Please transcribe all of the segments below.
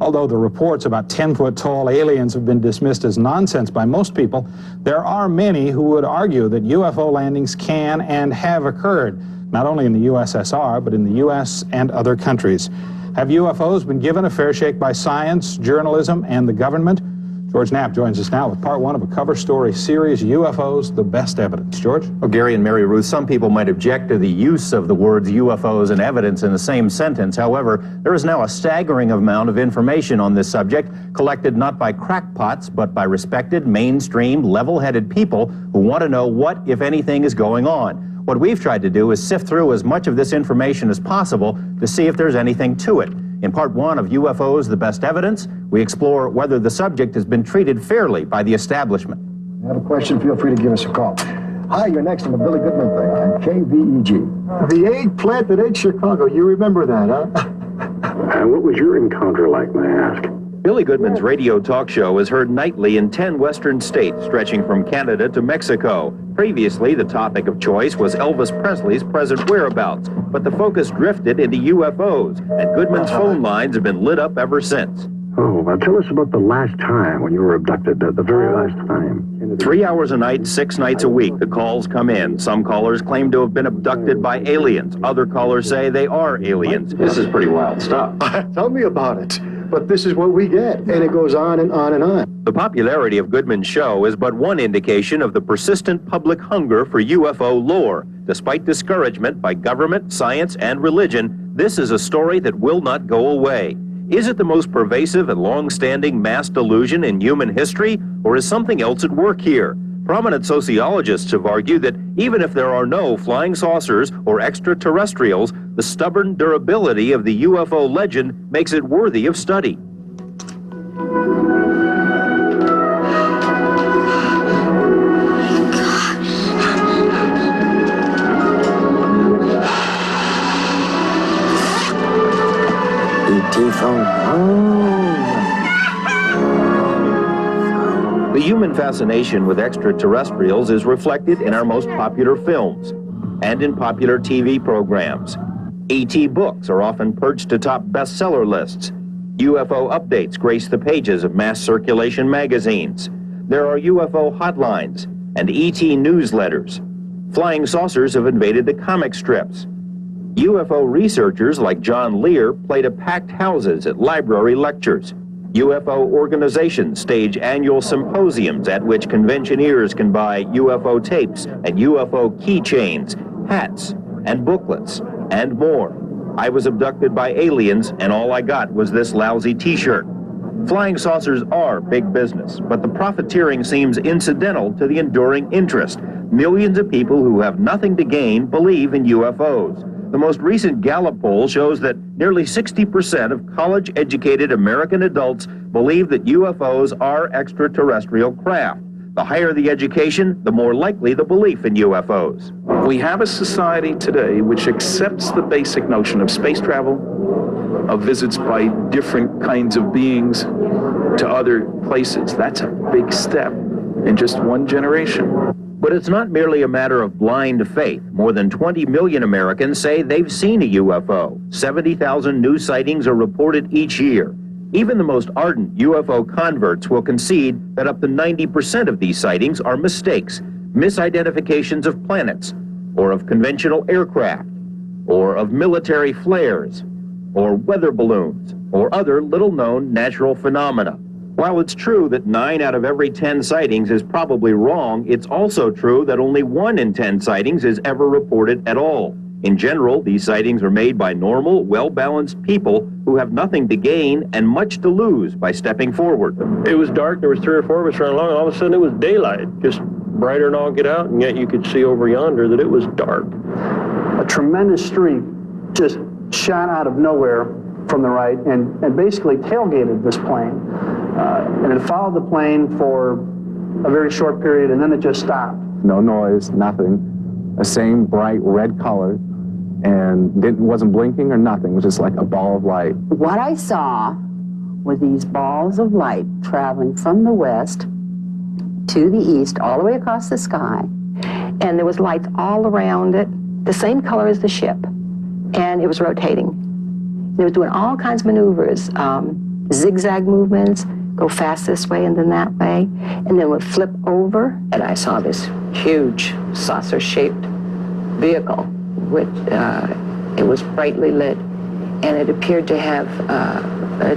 Although the reports about 10-foot-tall aliens have been dismissed as nonsense by most people, there are many who would argue that UFO landings can and have occurred, not only in the USSR, but in the U.S. and other countries. Have UFOs been given a fair shake by science, journalism, and the government? George Knapp joins us now with part one of a cover story series, UFOs, the Best Evidence. George? Well, Gary and Mary Ruth, some people might object to the use of the words UFOs and evidence in the same sentence. However, there is now a staggering amount of information on this subject, collected not by crackpots, but by respected, mainstream, level-headed people who want to know what, if anything, is going on. What we've tried to do is sift through as much of this information as possible to see if there's anything to it. In part one of UFOs, the Best Evidence, we explore whether the subject has been treated fairly by the establishment. If you have a question, feel free to give us a call. Hi, you're next on the Billy Goodman thing on KVEG. The eggplant that ate Chicago, you remember that, huh? What was your encounter like, may I ask? Billy Goodman's radio talk show is heard nightly in 10 western states, stretching from Canada to Mexico. Previously, the topic of choice was Elvis Presley's present whereabouts, but the focus drifted into UFOs, and Goodman's phone lines have been lit up ever since. Oh, well, tell us about the last time when you were abducted, the very last time. 3 hours a night, 6 nights a week, the calls come in. Some callers claim to have been abducted by aliens. Other callers say they are aliens. This is pretty wild stuff. Tell me about it. But this is what we get, and it goes on and on and on. The popularity of Goodman's show is but one indication of the persistent public hunger for UFO lore. Despite discouragement by government, science, and religion, this is a story that will not go away. Is it the most pervasive and long-standing mass delusion in human history, or is something else at work here? Prominent sociologists have argued that even if there are no flying saucers or extraterrestrials, the stubborn durability of the UFO legend makes it worthy of study. E.T. phone home. The human fascination with extraterrestrials is reflected in our most popular films and in popular TV programs. ET books are often perched atop bestseller lists. UFO updates grace the pages of mass circulation magazines. There are UFO hotlines and ET newsletters. Flying saucers have invaded the comic strips. UFO researchers like John Lear play to packed houses at library lectures. UFO organizations stage annual symposiums at which conventioneers can buy UFO tapes and UFO keychains, hats, and booklets, and more. I was abducted by aliens, and all I got was this lousy t-shirt. Flying saucers are big business, but the profiteering seems incidental to the enduring interest. Millions of people who have nothing to gain believe in UFOs. The most recent Gallup poll shows that nearly 60% of college-educated American adults believe that UFOs are extraterrestrial craft. The higher the education, the more likely the belief in UFOs. We have a society today which accepts the basic notion of space travel, of visits by different kinds of beings to other places. That's a big step in just one generation. But it's not merely a matter of blind faith. More than 20 million Americans say they've seen a UFO. 70,000 new sightings are reported each year. Even the most ardent UFO converts will concede that up to 90% of these sightings are mistakes, misidentifications of planets, or of conventional aircraft, or of military flares, or weather balloons, or other little-known natural phenomena. While it's true that 9 out of every 10 sightings is probably wrong, it's also true that only 1 in 10 sightings is ever reported at all. In general, these sightings are made by normal, well-balanced people who have nothing to gain and much to lose by stepping forward. It was dark, there was 3 or 4 of us running along, and all of a sudden it was daylight, just brighter than all get out, and yet you could see over yonder that it was dark. A tremendous streak just shot out of nowhere from the right and basically tailgated this plane. And it followed the plane for a very short period, and then it just stopped. No noise, nothing. The same bright red color, and wasn't blinking or nothing. It was just like a ball of light. What I saw were these balls of light traveling from the west to the east, all the way across the sky. And there was lights all around it, the same color as the ship. And it was rotating. It was doing all kinds of maneuvers. zigzag movements, go fast this way and then that way, and then would flip over. And I saw this huge saucer-shaped vehicle with, it was brightly lit, and it appeared to have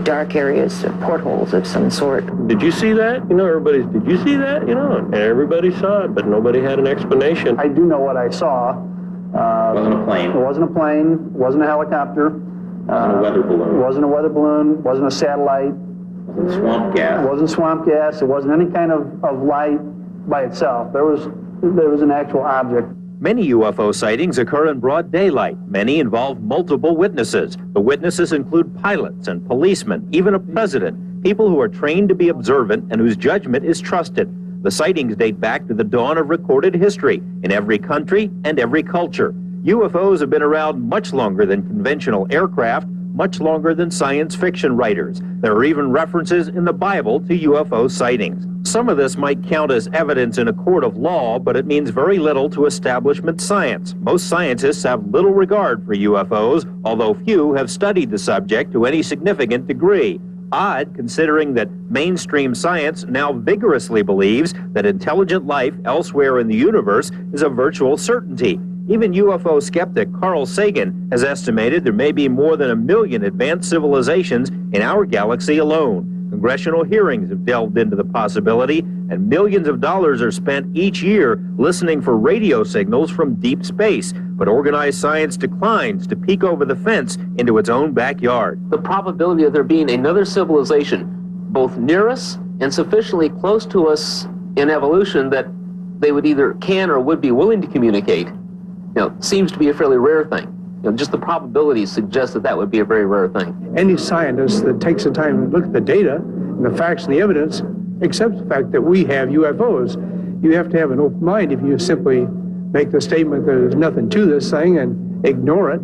dark areas, portholes of some sort. Did you see that? You know, did you see that? You know, and everybody saw it, but nobody had an explanation. I do know what I saw. Wasn't a plane. It wasn't a plane, it wasn't a helicopter. Wasn't a weather balloon. It wasn't a weather balloon, wasn't a satellite. Wasn't swamp gas. It wasn't swamp gas, it wasn't any kind of light by itself. There was an actual object. Many UFO sightings occur in broad daylight. Many involve multiple witnesses. The witnesses include pilots and policemen, even a president, people who are trained to be observant and whose judgment is trusted. The sightings date back to the dawn of recorded history in every country and every culture. UFOs have been around much longer than conventional aircraft, much longer than science fiction writers. There are even references in the Bible to UFO sightings. Some of this might count as evidence in a court of law, but it means very little to establishment science. Most scientists have little regard for UFOs, although few have studied the subject to any significant degree. Odd, considering that mainstream science now vigorously believes that intelligent life elsewhere in the universe is a virtual certainty. Even UFO skeptic Carl Sagan has estimated there may be more than 1 million advanced civilizations in our galaxy alone. Congressional hearings have delved into the possibility, and millions of dollars are spent each year listening for radio signals from deep space. But organized science declines to peek over the fence into its own backyard. The probability of there being another civilization both near us and sufficiently close to us in evolution that they would either can or would be willing to communicate, seems to be a fairly rare thing. Just the probabilities suggest that that would be a very rare thing. Any scientist that takes the time to look at the data and the facts and the evidence accepts the fact that we have UFOs. You have to have an open mind if you simply make the statement that there's nothing to this thing and ignore it.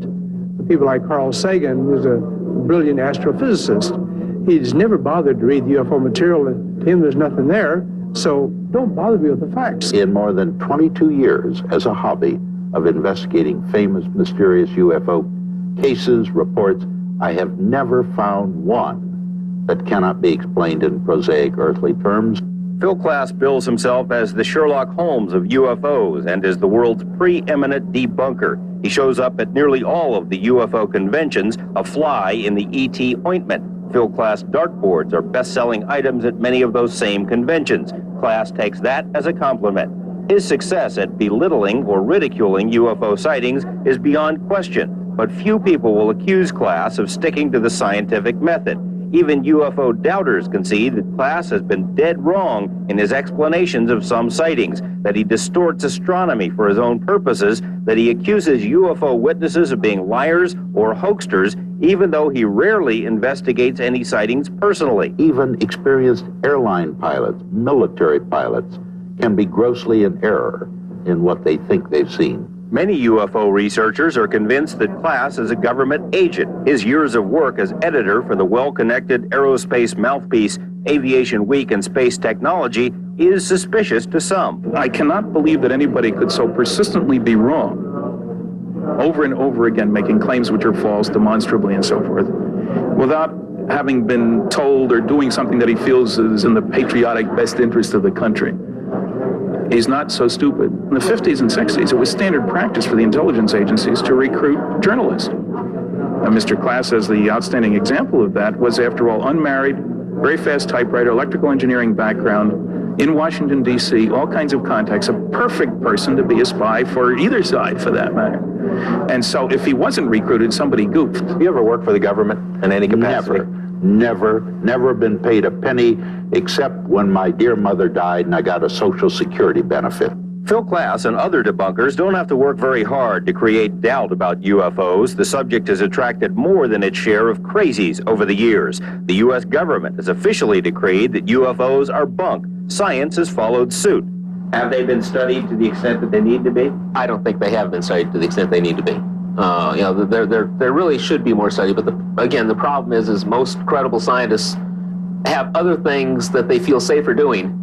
People like Carl Sagan was a brilliant astrophysicist. He's never bothered to read the UFO material. To him, there's nothing there. So don't bother me with the facts. In more than 22 years as a hobby of investigating famous, mysterious UFO cases, reports, I have never found one that cannot be explained in prosaic earthly terms. Phil Klass bills himself as the Sherlock Holmes of UFOs and is the world's preeminent debunker. He shows up at nearly all of the UFO conventions, a fly in the ET ointment. Phil Klass dartboards are best-selling items at many of those same conventions. Klass takes that as a compliment. His success at belittling or ridiculing UFO sightings is beyond question, but few people will accuse Klass of sticking to the scientific method. Even UFO doubters concede that Klass has been dead wrong in his explanations of some sightings, that he distorts astronomy for his own purposes, that he accuses UFO witnesses of being liars or hoaxsters, even though he rarely investigates any sightings personally. Even experienced airline pilots, military pilots, can be grossly in error in what they think they've seen. Many UFO researchers are convinced that Klass is a government agent. His years of work as editor for the well-connected aerospace mouthpiece Aviation Week and Space Technology is suspicious to some. I cannot believe that anybody could so persistently be wrong over and over again, making claims which are false demonstrably and so forth, without having been told or doing something that he feels is in the patriotic best interest of the country. He's not so stupid. In the 50s and 60s, it was standard practice for the intelligence agencies to recruit journalists. Mr. Klass, as the outstanding example of that, was, after all, unmarried, very fast typewriter, electrical engineering background, in Washington, D.C., all kinds of contacts, a perfect person to be a spy for either side, for that matter. And so if he wasn't recruited, somebody goofed. You ever work for the government in any capacity? Never been paid a penny, except when my dear mother died and I got a Social Security benefit. Phil Klass and other debunkers don't have to work very hard to create doubt about UFOs. The subject has attracted more than its share of crazies over the years. The U.S. government has officially decreed that UFOs are bunk. Science has followed suit. Have they been studied to the extent that they need to be? I don't think they have been studied to the extent they need to be. There really should be more study, but again, the problem is most credible scientists have other things that they feel safer doing,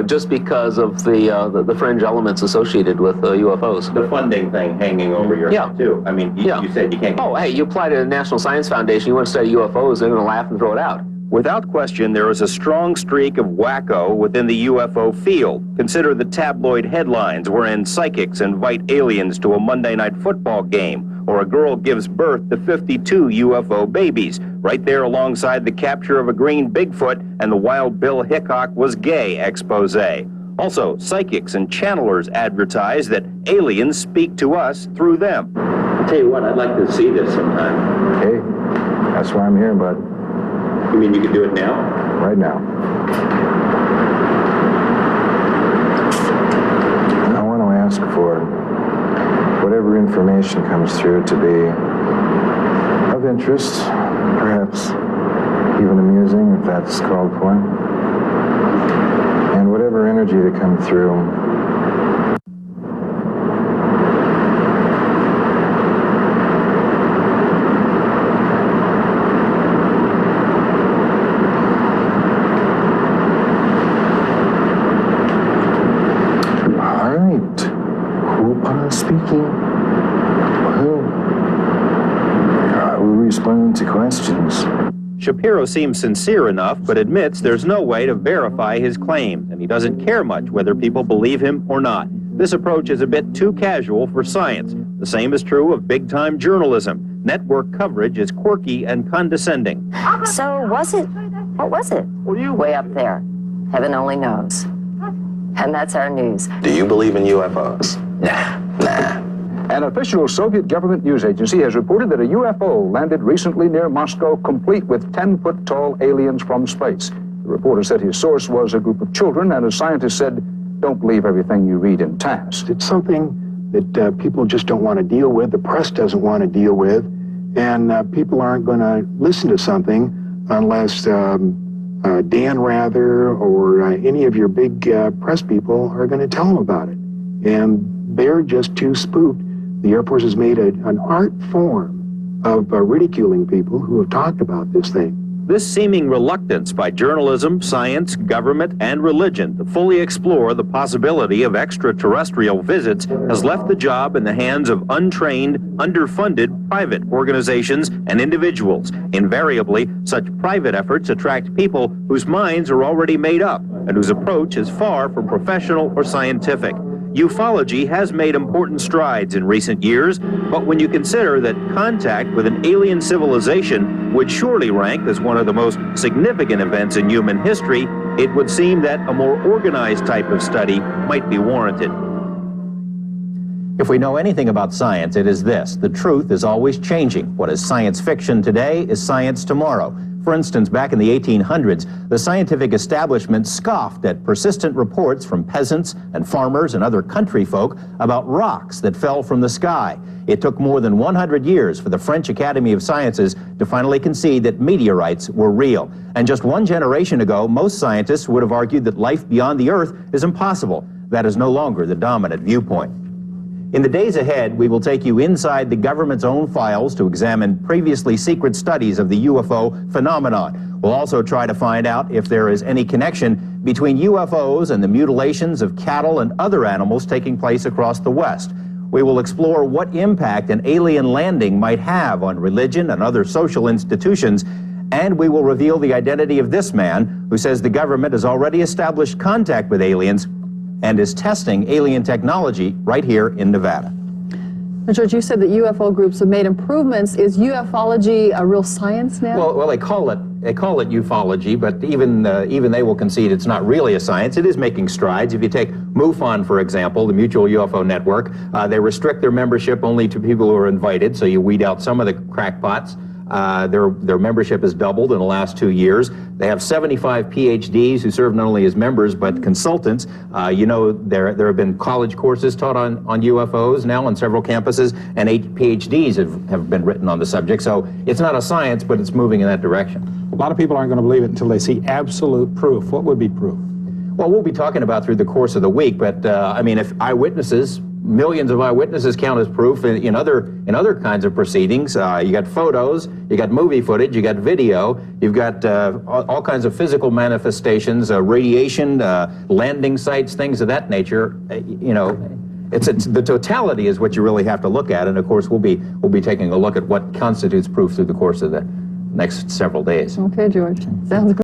just because of the fringe elements associated with UFOs. The funding thing hanging over your head, too. I mean, you said you can't... Oh, hey, you apply to the National Science Foundation, you want to study UFOs, they're going to laugh and throw it out. Without question, there is a strong streak of wacko within the UFO field. Consider the tabloid headlines wherein psychics invite aliens to a Monday night football game, or a girl gives birth to 52 UFO babies, right there alongside the capture of a green Bigfoot and the Wild Bill Hickok was gay expose. Also, psychics and channelers advertise that aliens speak to us through them. I'll tell you what, I'd like to see this sometime. Okay, that's why I'm here, bud. You mean you could do it now? Right now. I want to ask for whatever information comes through to be of interest, perhaps even amusing, if that's called for. And whatever energy that comes through, speaking. Well, we respond to questions. Shapiro seems sincere enough, but admits there's no way to verify his claims, and he doesn't care much whether people believe him or not. This approach is a bit too casual for science. The same is true of big-time journalism. Network coverage is quirky and condescending. So what was it? Way up there. Heaven only knows. And that's our news. Do you believe in UFOs? Nah. An official Soviet government news agency has reported that a UFO landed recently near Moscow, complete with 10-foot-tall aliens from space. The reporter said his source was a group of children, and a scientist said, don't believe everything you read in TASS. It's something that people just don't want to deal with, the press doesn't want to deal with, and people aren't going to listen to something unless Dan Rather or any of your big press people are going to tell them about it. And they're just too spooked. The Air Force has made an art form of ridiculing people who have talked about this thing. This seeming reluctance by journalism, science, government, and religion to fully explore the possibility of extraterrestrial visits has left the job in the hands of untrained, underfunded private organizations and individuals. Invariably, such private efforts attract people whose minds are already made up and whose approach is far from professional or scientific. Ufology has made important strides in recent years, but when you consider that contact with an alien civilization would surely rank as one of the most significant events in human history, it would seem that a more organized type of study might be warranted. If we know anything about science, it is this: the truth is always changing. What is science fiction today is science tomorrow. For instance, back in the 1800s, the scientific establishment scoffed at persistent reports from peasants and farmers and other country folk about rocks that fell from the sky. It took more than 100 years for the French Academy of Sciences to finally concede that meteorites were real. And just one generation ago, most scientists would have argued that life beyond the Earth is impossible. That is no longer the dominant viewpoint. In the days ahead, we will take you inside the government's own files to examine previously secret studies of the UFO phenomenon. We'll also try to find out if there is any connection between UFOs and the mutilations of cattle and other animals taking place across the West. We will explore what impact an alien landing might have on religion and other social institutions, and we will reveal the identity of this man who says the government has already established contact with aliens and is testing alien technology right here in Nevada. Now, George, you said that UFO groups have made improvements. Is ufology a real science now? Well, they call it ufology, but even they will concede it's not really a science. It is making strides. If you take MUFON, for example, the Mutual UFO Network, they restrict their membership only to people who are invited, so you weed out some of the crackpots. Their membership has doubled in the last 2 years. They have 75 PhDs who serve not only as members but consultants. You know, there have been college courses taught on UFOs now on several campuses, and 8 PhDs have been written on the subject. So it's not a science, but it's moving in that direction. A lot of people aren't going to believe it until they see absolute proof. What would be proof? Well, we'll be talking about through the course of the week, but I mean, if eyewitnesses, millions of eyewitnesses count as proof in other kinds of proceedings. You got photos, you got movie footage, you got video, you've got all kinds of physical manifestations, radiation, landing sites, things of that nature. You know, it's the totality is what you really have to look at, and of course we'll be taking a look at what constitutes proof through the course of next several days. Okay, George. Sounds great.